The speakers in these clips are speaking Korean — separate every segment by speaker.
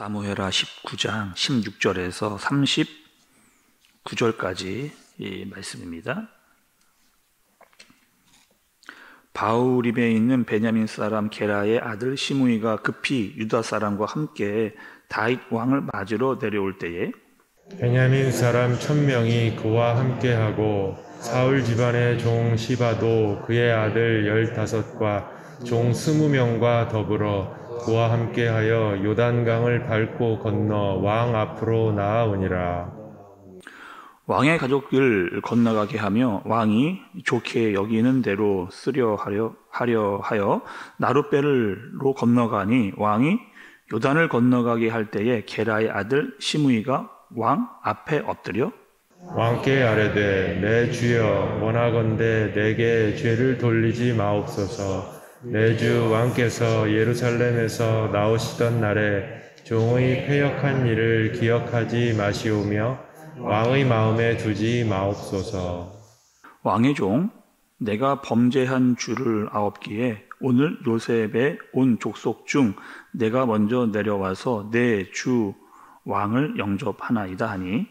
Speaker 1: 사무엘하 19장 16절에서 39절까지 이 말씀입니다. 바후림에 있는 베냐민 사람 게라의 아들 시므이가 급히 유다 사람과 함께 다윗 왕을 맞으러 내려올 때에
Speaker 2: 베냐민 사람 1000명이 그와 함께하고 사울 집안의 종 시바도 그의 아들 15과 종 20명과 더불어 그와 함께하여 요단강을 밟고 건너 왕 앞으로 나아오니라.
Speaker 1: 왕의 가족을 건너가게 하며 왕이 좋게 여기는 대로 쓰려 하여 나룻배로 건너가니 왕이 요단을 건너가게 할 때에 게라의 아들 시므이가 왕 앞에 엎드려
Speaker 2: 왕께 아뢰되 내 주여 원하건대 내게 죄를 돌리지 마옵소서. 내 주 왕께서 예루살렘에서 나오시던 날에 종의 패역한 일을 기억하지 마시오며 왕의 마음에 두지 마옵소서.
Speaker 1: 왕의 종 내가 범죄한 주를 아옵기에 오늘 요셉의 온 족속 중 내가 먼저 내려와서 내 주 왕을 영접하나이다 하니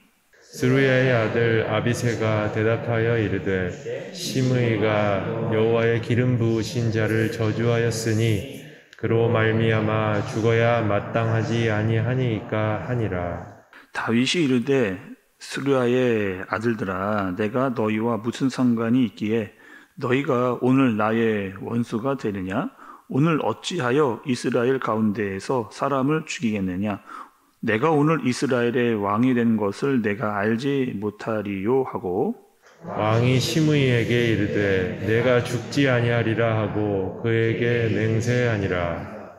Speaker 2: 스루야의 아들 아비새가 대답하여 이르되 시므이가 여호와의 기름 부으신 자를 저주하였으니 그로 말미암아 죽어야 마땅하지 아니하니이까 하니라.
Speaker 1: 다윗이 이르되 스루야의 아들들아 내가 너희와 무슨 상관이 있기에 너희가 오늘 나의 원수가 되느냐? 오늘 어찌하여 이스라엘 가운데에서 사람을 죽이겠느냐? 내가 오늘 이스라엘의 왕이 된 것을 내가 알지 못하리요 하고
Speaker 2: 왕이 시므이에게 이르되 내가 죽지 아니하리라 하고 그에게 맹세하니라.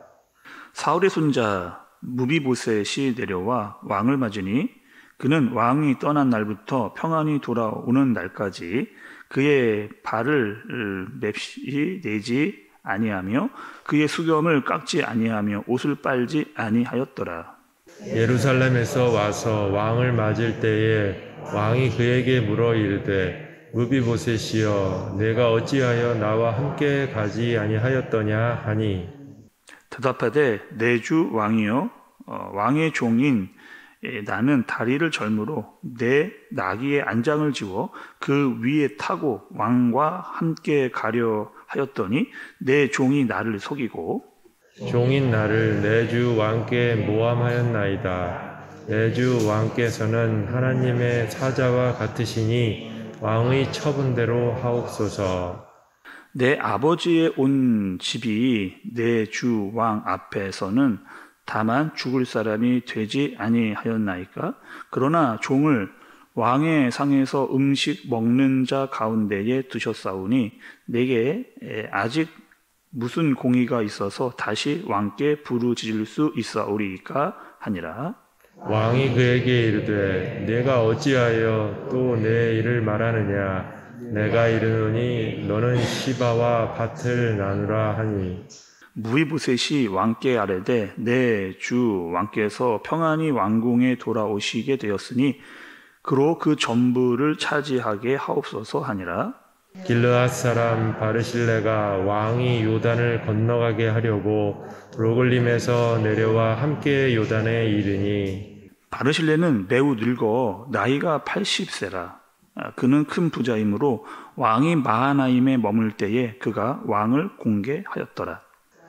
Speaker 1: 사울의 손자 무비보셋이 내려와 왕을 맞으니 그는 왕이 떠난 날부터 평안히 돌아오는 날까지 그의 발을 맵시 내지 아니하며 그의 수염을 깎지 아니하며 옷을 빨지 아니하였더라.
Speaker 2: 예루살렘에서 와서 왕을 맞을 때에 왕이 그에게 물어 이르되 무비보셋이여 내가 어찌하여 나와 함께 가지 아니하였더냐 하니
Speaker 1: 대답하되 내 주 왕이여 왕의 종인 나는 다리를 절므로 내 나귀의 안장을 지워 그 위에 타고 왕과 함께 가려 하였더니 내 종이 나를 속이고
Speaker 2: 종인 나를 내 주 왕께 모함하였나이다. 내 주 왕께서는 하나님의 사자와 같으시니 왕의 처분대로 하옵소서.
Speaker 1: 내 아버지의 온 집이 내 주 왕 앞에서는 다만 죽을 사람이 되지 아니하였나이까? 그러나 종을 왕의 상에서 음식 먹는 자 가운데에 두셨사오니 내게 아직 무슨 공의가 있어서 다시 왕께 부르짖을 수 있사오리이까 하니라.
Speaker 2: 왕이 그에게 이르되 내가 어찌하여 또 내 일을 말하느냐? 내가 이르노니 너는 시바와 밭을 나누라 하니
Speaker 1: 무비보셋이 왕께 아뢰되 내 주 왕께서 평안히 왕궁에 돌아오시게 되었으니 그로 그 전부를 차지하게 하옵소서 하니라.
Speaker 2: 길르앗 사람 바르실레가 왕이 요단을 건너가게 하려고 로글림에서 내려와 함께 요단에 이르니
Speaker 1: 바르실레는 매우 늙어 나이가 80세라. 그는 큰 부자이므로 왕이 마하나임에 머물 때에 그가 왕을 공개하였더라.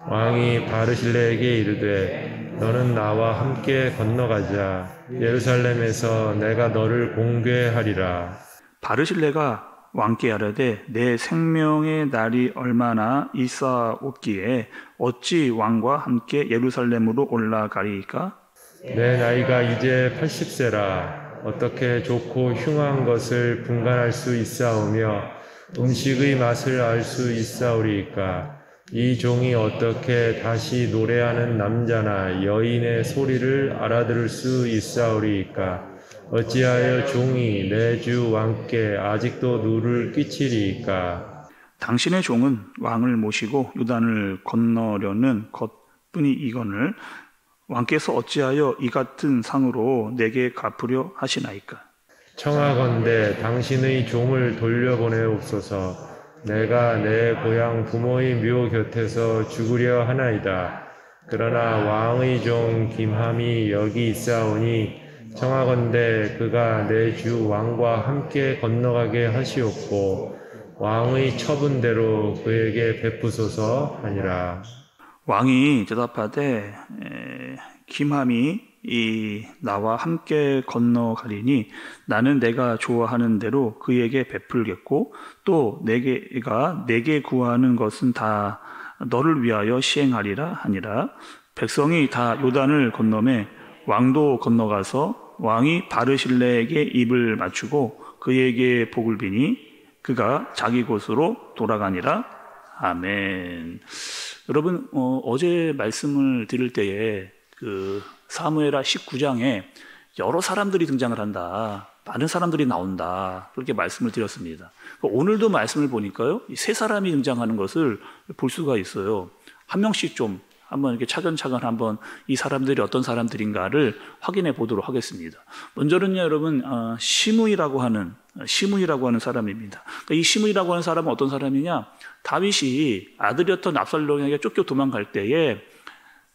Speaker 2: 왕이 바르실레에게 이르되 너는 나와 함께 건너가자. 예루살렘에서 내가 너를 공개하리라.
Speaker 1: 바르실레가 왕께 아뢰되 내 생명의 날이 얼마나 있사옵기에 어찌 왕과 함께 예루살렘으로 올라가리이까?
Speaker 2: 내 나이가 이제 80세라. 어떻게 좋고 흉한 것을 분간할 수 있사오며 음식의 맛을 알 수 있사오리이까? 이 종이 어떻게 다시 노래하는 남자나 여인의 소리를 알아들을 수 있사오리이까? 어찌하여 종이 내 주 왕께 아직도 누를 끼치리이까?
Speaker 1: 당신의 종은 왕을 모시고 요단을 건너려는 것뿐이 이거늘 왕께서 어찌하여 이 같은 상으로 내게 갚으려 하시나이까?
Speaker 2: 청하건대 당신의 종을 돌려보내옵소서. 내가 내 고향 부모의 묘 곁에서 죽으려 하나이다. 그러나 왕의 종 김함이 여기 있사오니 청하건대 그가 내 주 왕과 함께 건너가게 하시옵고 왕의 처분대로 그에게 베푸소서 하니라.
Speaker 1: 왕이 대답하되 김함이 나와 함께 건너가리니 나는 내가 좋아하는 대로 그에게 베풀겠고 또 내게 구하는 것은 다 너를 위하여 시행하리라 하니라. 백성이 다 요단을 건너매 왕도 건너가서 왕이 바르실레에게 입을 맞추고 그에게 복을 비니 그가 자기 곳으로 돌아가니라. 아멘. 여러분, 어제 말씀을 드릴 때에 그 사무엘하 19장에 여러 사람들이 등장을 한다. 많은 사람들이 나온다. 그렇게 말씀을 드렸습니다. 오늘도 말씀을 보니까요, 이 세 사람이 등장하는 것을 볼 수가 있어요. 한 명씩 좀 한번 이렇게 차근차근 한번 이 사람들이 어떤 사람들인가를 확인해 보도록 하겠습니다. 먼저는요, 여러분, 시므이라고 하는 사람입니다. 그러니까 이 시므이라고 하는 사람은 어떤 사람이냐? 다윗이 아들이었던 압살롬에게 쫓겨 도망갈 때에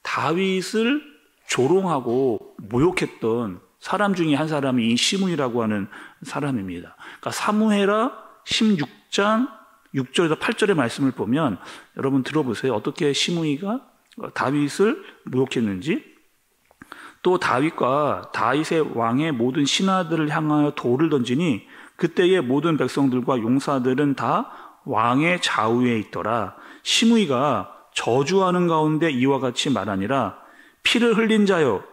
Speaker 1: 다윗을 조롱하고 모욕했던 사람 중에 한 사람이 이 시므이라고 하는 사람입니다. 그러니까 사무엘하 16장 6절에서 8절의 말씀을 보면 여러분 들어보세요. 어떻게 시므이가 다윗을 모욕했는지. 또 다윗과 다윗의 왕의 모든 신하들을 향하여 돌을 던지니 그때의 모든 백성들과 용사들은 다 왕의 좌우에 있더라. 시므이가 저주하는 가운데 이와 같이 말하니라. 피를 흘린 자여,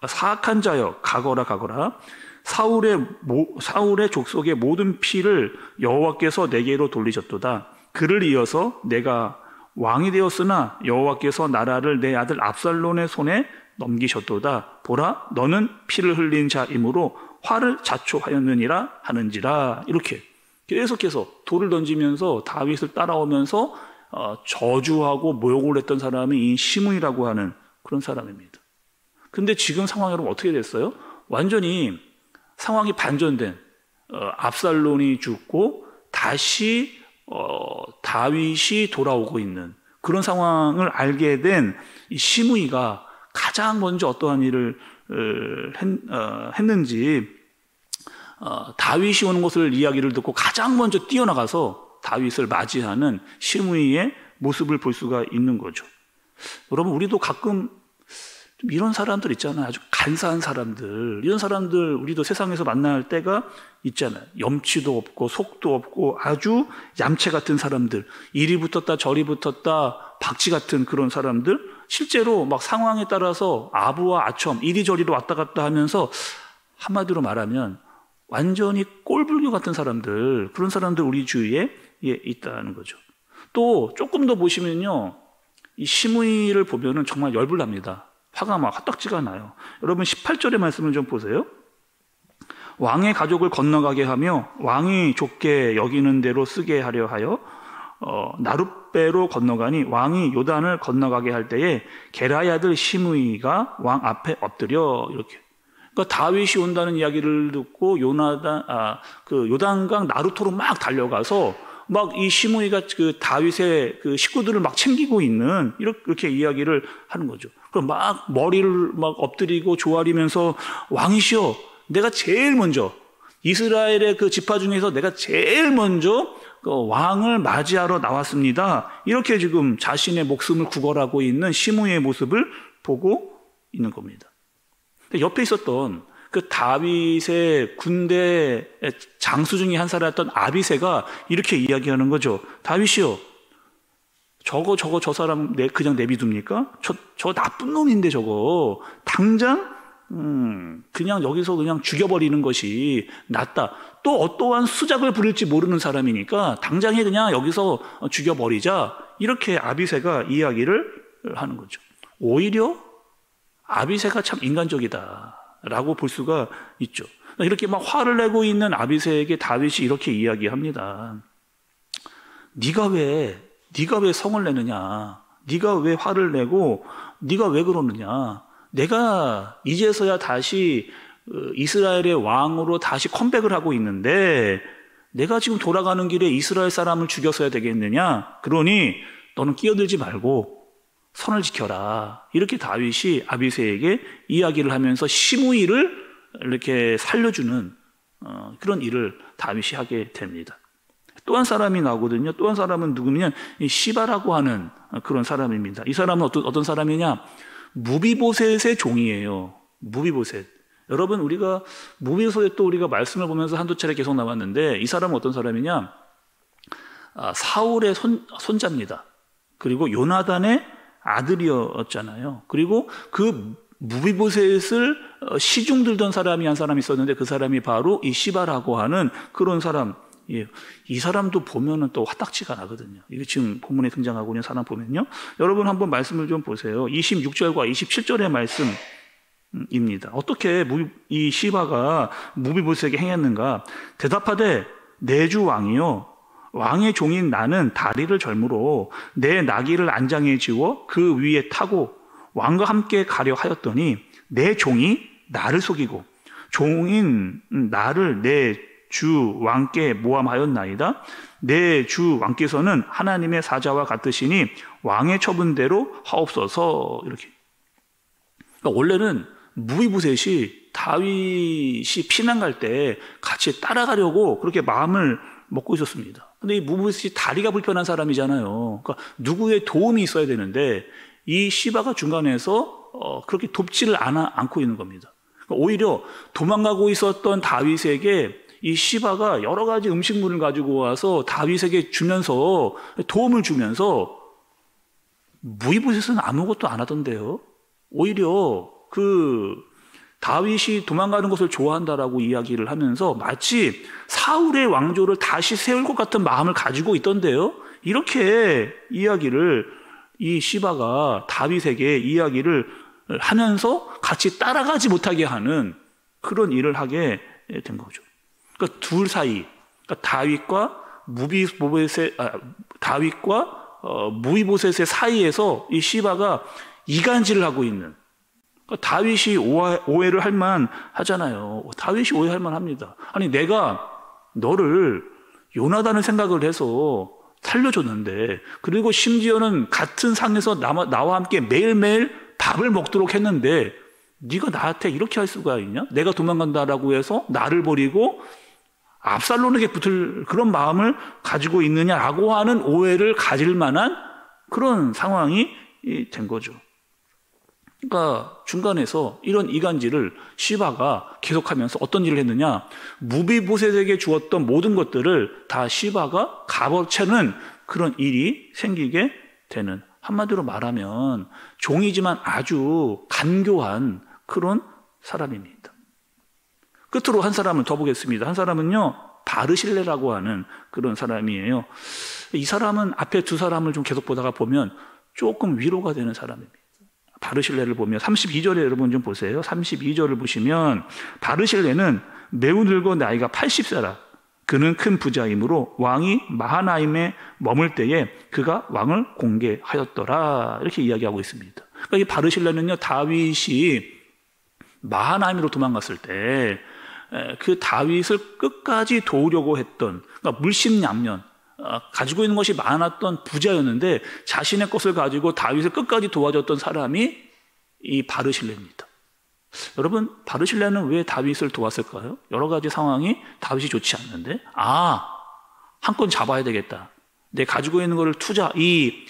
Speaker 1: 사악한 자여, 가거라. 사울의 족속의 모든 피를 여호와께서 내게로 돌리셨도다. 그를 이어서 내가 왕이 되었으나 여호와께서 나라를 내 아들 압살롬의 손에 넘기셨도다. 보라, 너는 피를 흘린 자이므로 화를 자초하였느니라 하는지라. 이렇게 계속해서 돌을 던지면서 다윗을 따라오면서 저주하고 모욕을 했던 사람이 이 시므이라고 하는 그런 사람입니다. 근데 지금 상황이 여러분 어떻게 됐어요? 완전히 상황이 반전된, 압살롬이 죽고 다시 다윗이 돌아오고 있는 그런 상황을 알게 된 이 시므이가 가장 먼저 어떠한 일을 했는지, 다윗이 오는 것을 이야기를 듣고 가장 먼저 뛰어나가서 다윗을 맞이하는 시므이의 모습을 볼 수가 있는 거죠. 여러분, 우리도 가끔 이런 사람들 있잖아요. 아주 간사한 사람들. 이런 사람들 우리도 세상에서 만날 때가 있잖아요. 염치도 없고 속도 없고 아주 얌체 같은 사람들. 이리 붙었다 저리 붙었다 박쥐 같은 그런 사람들. 실제로 막 상황에 따라서 아부와 아첨 이리저리로 왔다 갔다 하면서 한마디로 말하면 완전히 꼴불교 같은 사람들, 그런 사람들 우리 주위에 있다는 거죠. 또 조금 더 보시면요, 이 시므이를 보면은 정말 열불납니다. 화가 막 헛딱지가 나요. 여러분 18절의 말씀을 좀 보세요. 왕의 가족을 건너가게 하며 왕이 좁게 여기는 대로 쓰게 하려 하여 나룻배로 건너가니 왕이 요단을 건너가게 할 때에 게라의 아들 시므이가 왕 앞에 엎드려. 이렇게. 그러니까 다윗이 온다는 이야기를 듣고 요단강 나루토로 막 달려가서 막 이 시므이가 그 다윗의 그 식구들을 막 챙기고 있는 이렇게 이야기를 하는 거죠. 그럼 막 머리를 막 엎드리고 조아리면서 왕이시여, 내가 제일 먼저 이스라엘의 그 지파 중에서 내가 제일 먼저 그 왕을 맞이하러 나왔습니다. 이렇게 지금 자신의 목숨을 구걸하고 있는 시므이의 모습을 보고 있는 겁니다. 옆에 있었던 그 다윗의 군대 장수 중에 한 사람이었던 아비새가 이렇게 이야기하는 거죠. 다윗이요, 저 사람 그냥 내비둡니까? 저 나쁜 놈인데 저거 당장 그냥 여기서 그냥 죽여버리는 것이 낫다. 또 어떠한 수작을 부릴지 모르는 사람이니까 당장에 그냥 여기서 죽여버리자. 이렇게 아비새가 이야기를 하는 거죠. 오히려 아비새가 참 인간적이다라고 볼 수가 있죠. 이렇게 막 화를 내고 있는 아비새에게 다윗이 이렇게 이야기합니다. 네가 왜 성을 내느냐? 네가 왜 화를 내고 네가 왜 그러느냐? 내가 이제서야 다시 이스라엘의 왕으로 다시 컴백을 하고 있는데 내가 지금 돌아가는 길에 이스라엘 사람을 죽였어야 되겠느냐? 그러니 너는 끼어들지 말고 선을 지켜라. 이렇게 다윗이 아비새에게 이야기를 하면서 시므이를 이렇게 살려주는 그런 일을 다윗이 하게 됩니다. 또 한 사람이 나오거든요. 또 한 사람은 누구냐면 이 시바라고 하는 그런 사람입니다. 이 사람은 어떤 사람이냐? 무비보셋의 종이에요. 무비보셋. 여러분, 우리가 무비보셋도 우리가 말씀을 보면서 한두 차례 계속 나왔는데, 이 사람은 어떤 사람이냐? 사울의 손자입니다. 그리고 요나단의 아들이었잖아요. 그리고 그 무비보셋을 시중 들던 사람이 한 사람이 있었는데, 그 사람이 바로 이 시바라고 하는 그런 사람. 예. 이 사람도 보면은 또 화딱지가 나거든요. 이게 지금 본문에 등장하고 있는 사람 보면요. 여러분 한번 말씀을 좀 보세요. 26절과 27절의 말씀입니다. 어떻게 이 시바가 무비보셋에게 행했는가? 대답하되 내 주 왕이요, 왕의 종인 나는 다리를 절므로 내 나귀를 안장에 지워 그 위에 타고 왕과 함께 가려 하였더니 내 종이 나를 속이고 종인 나를 내 주 왕께 모함하였나이다. 내 주 왕께서는 하나님의 사자와 같으시니 왕의 처분대로 하옵소서. 이렇게. 그러니까 원래는 무비보셋이 다윗이 피난 갈 때 같이 따라가려고 그렇게 마음을 먹고 있었습니다. 근데 이 무비보셋이 다리가 불편한 사람이잖아요. 그러니까 누구의 도움이 있어야 되는데 이 시바가 중간에서 그렇게 돕지를 않고 있는 겁니다. 그러니까 오히려 도망가고 있었던 다윗에게 이 시바가 여러 가지 음식물을 가지고 와서 다윗에게 주면서 도움을 주면서 무비보셋은 아무것도 안 하던데요. 오히려 그 다윗이 도망가는 것을 좋아한다라고 이야기를 하면서 마치 사울의 왕조를 다시 세울 것 같은 마음을 가지고 있던데요. 이렇게 이야기를 이 시바가 다윗에게 이야기를 하면서 같이 따라가지 못하게 하는 그런 일을 하게 된 거죠. 그러니까 둘 사이, 그러니까 다윗과 무비보셋의 사이에서 이 시바가 이간질을 하고 있는. 그러니까 다윗이 오해를 할 만 하잖아요. 다윗이 오해할 만 합니다. 아니, 내가 너를 요나단을 생각을 해서 살려줬는데, 그리고 심지어는 같은 상에서 나와 함께 매일매일 밥을 먹도록 했는데 네가 나한테 이렇게 할 수가 있냐? 내가 도망간다라고 해서 나를 버리고 압살롬에게 붙을 그런 마음을 가지고 있느냐라고 하는 오해를 가질 만한 그런 상황이 된 거죠. 그러니까 중간에서 이런 이간질을 시바가 계속하면서 어떤 일을 했느냐? 무비보셋에게 주었던 모든 것들을 다 시바가 값어치는 그런 일이 생기게 되는, 한마디로 말하면 종이지만 아주 간교한 그런 사람입니다. 끝으로 한 사람을 더 보겠습니다. 한 사람은요, 바르실레라고 하는 그런 사람이에요. 이 사람은 앞에 두 사람을 좀 계속 보다가 보면 조금 위로가 되는 사람입니다. 바르실레를 보면 32절에 여러분 좀 보세요. 32절을 보시면 바르실레는 매우 늙어 나이가 80세라. 그는 큰 부자이므로 왕이 마하나임에 머물 때에 그가 왕을 공개하였더라. 이렇게 이야기하고 있습니다. 그러니까 이 바르실레는요, 다윗이 마하나임으로 도망갔을 때 그 다윗을 끝까지 도우려고 했던, 그러니까 물심양면, 가지고 있는 것이 많았던 부자였는데 자신의 것을 가지고 다윗을 끝까지 도와줬던 사람이 이 바르실레입니다. 여러분, 바르실레는 왜 다윗을 도왔을까요? 여러 가지 상황이 다윗이 좋지 않는데, 한 건 잡아야 되겠다. 내 가지고 있는 것을 이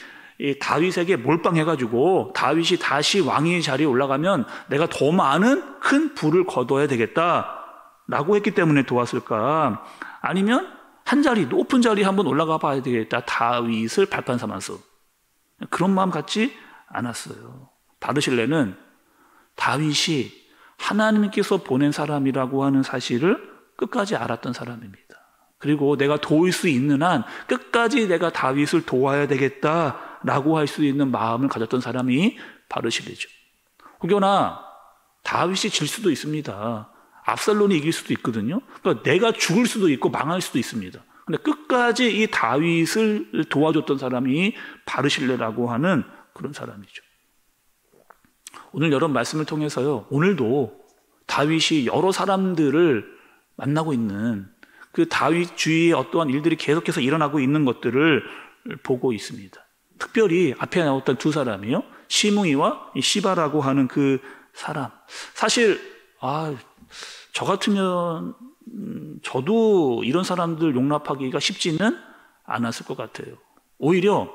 Speaker 1: 다윗에게 몰빵해가지고 다윗이 다시 왕의 자리에 올라가면 내가 더 많은 큰 부를 거둬야 되겠다라고 했기 때문에 도왔을까? 아니면 한 자리, 높은 자리에 한번 올라가 봐야 되겠다. 다윗을 발판 삼아서. 그런 마음 갖지 않았어요. 바르실레는 다윗이 하나님께서 보낸 사람이라고 하는 사실을 끝까지 알았던 사람입니다. 그리고 내가 도울 수 있는 한 끝까지 내가 다윗을 도와야 되겠다라고 할 수 있는 마음을 가졌던 사람이 바르실레죠. 혹여나 다윗이 질 수도 있습니다. 압살롬이 이길 수도 있거든요. 그러니까 내가 죽을 수도 있고 망할 수도 있습니다. 근데 끝까지 이 다윗을 도와줬던 사람이 바르실레라고 하는 그런 사람이죠. 오늘 여러분 말씀을 통해서요, 오늘도 다윗이 여러 사람들을 만나고 있는 그 다윗 주위에 어떠한 일들이 계속해서 일어나고 있는 것들을 보고 있습니다. 특별히 앞에 나왔던 두 사람이요. 시므이와 시바라고 하는 그 사람. 사실 저 같으면 저도 이런 사람들 용납하기가 쉽지는 않았을 것 같아요. 오히려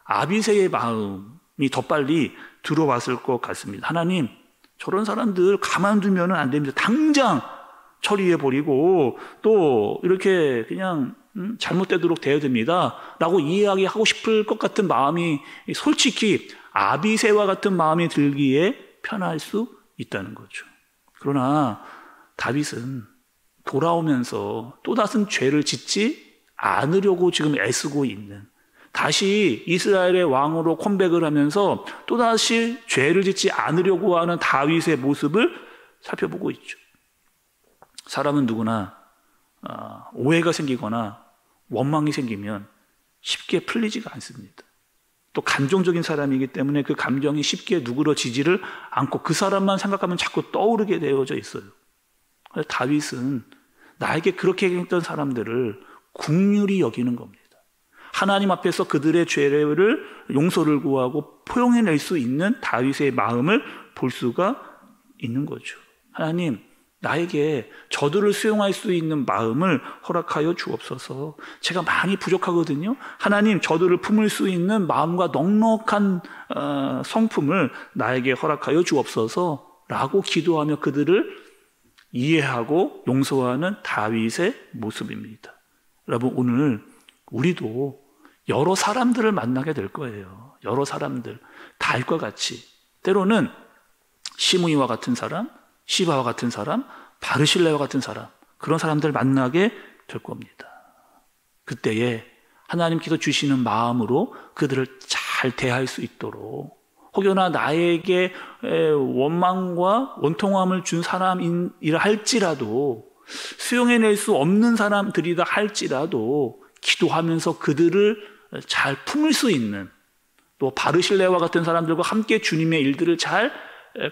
Speaker 1: 아비새의 마음이 더 빨리 들어왔을 것 같습니다. 하나님, 저런 사람들 가만두면 안 됩니다. 당장 처리해버리고 또 이렇게 그냥 잘못되도록 돼야 됩니다 라고 이야기하고 싶을 것 같은 마음이 솔직히 아비새와 같은 마음이 들기에 편할 수 있다는 거죠. 그러나 다윗은 돌아오면서 또 다른 죄를 짓지 않으려고 지금 애쓰고 있는, 다시 이스라엘의 왕으로 컴백을 하면서 또다시 죄를 짓지 않으려고 하는 다윗의 모습을 살펴보고 있죠. 사람은 누구나 오해가 생기거나 원망이 생기면 쉽게 풀리지가 않습니다. 또 감정적인 사람이기 때문에 그 감정이 쉽게 누그러지지를 않고 그 사람만 생각하면 자꾸 떠오르게 되어져 있어요. 다윗은 나에게 그렇게 했던 사람들을 긍휼히 여기는 겁니다. 하나님 앞에서 그들의 죄를 용서를 구하고 포용해낼 수 있는 다윗의 마음을 볼 수가 있는 거죠. 하나님, 나에게 저들을 수용할 수 있는 마음을 허락하여 주옵소서. 제가 많이 부족하거든요. 하나님, 저들을 품을 수 있는 마음과 넉넉한 성품을 나에게 허락하여 주옵소서 라고 기도하며 그들을 이해하고 용서하는 다윗의 모습입니다. 여러분, 오늘 우리도 여러 사람들을 만나게 될 거예요. 여러 사람들, 다윗과 같이 때로는 시므이와 같은 사람, 시바와 같은 사람, 바르실레와 같은 사람, 그런 사람들 만나게 될 겁니다. 그때에 하나님께서 주시는 마음으로 그들을 잘 대할 수 있도록, 혹여나 나에게 원망과 원통함을 준 사람이라 할지라도, 수용해낼 수 없는 사람들이다 할지라도 기도하면서 그들을 잘 품을 수 있는, 또 바르실레와 같은 사람들과 함께 주님의 일들을 잘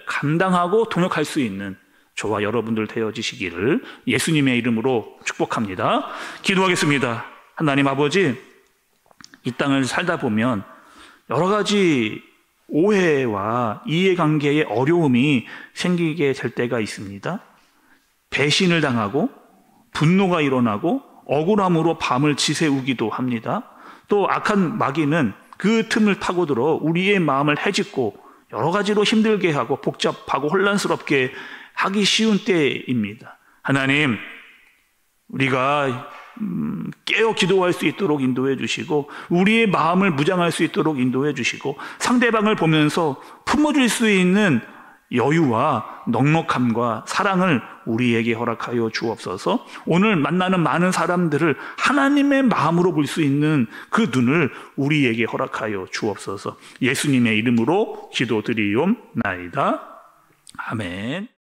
Speaker 1: 감당하고 동역할 수 있는 저와 여러분들 되어지시기를 예수님의 이름으로 축복합니다. 기도하겠습니다. 하나님 아버지, 이 땅을 살다 보면 여러 가지 오해와 이해관계의 어려움이 생기게 될 때가 있습니다. 배신을 당하고 분노가 일어나고 억울함으로 밤을 지새우기도 합니다. 또 악한 마귀는 그 틈을 파고들어 우리의 마음을 헤집고 여러 가지로 힘들게 하고 복잡하고 혼란스럽게 하기 쉬운 때입니다. 하나님, 우리가 깨어 기도할 수 있도록 인도해 주시고 우리의 마음을 무장할 수 있도록 인도해 주시고 상대방을 보면서 품어줄 수 있는 여유와 넉넉함과 사랑을 우리에게 허락하여 주옵소서. 오늘 만나는 많은 사람들을 하나님의 마음으로 볼 수 있는 그 눈을 우리에게 허락하여 주옵소서. 예수님의 이름으로 기도드리옵나이다. 아멘.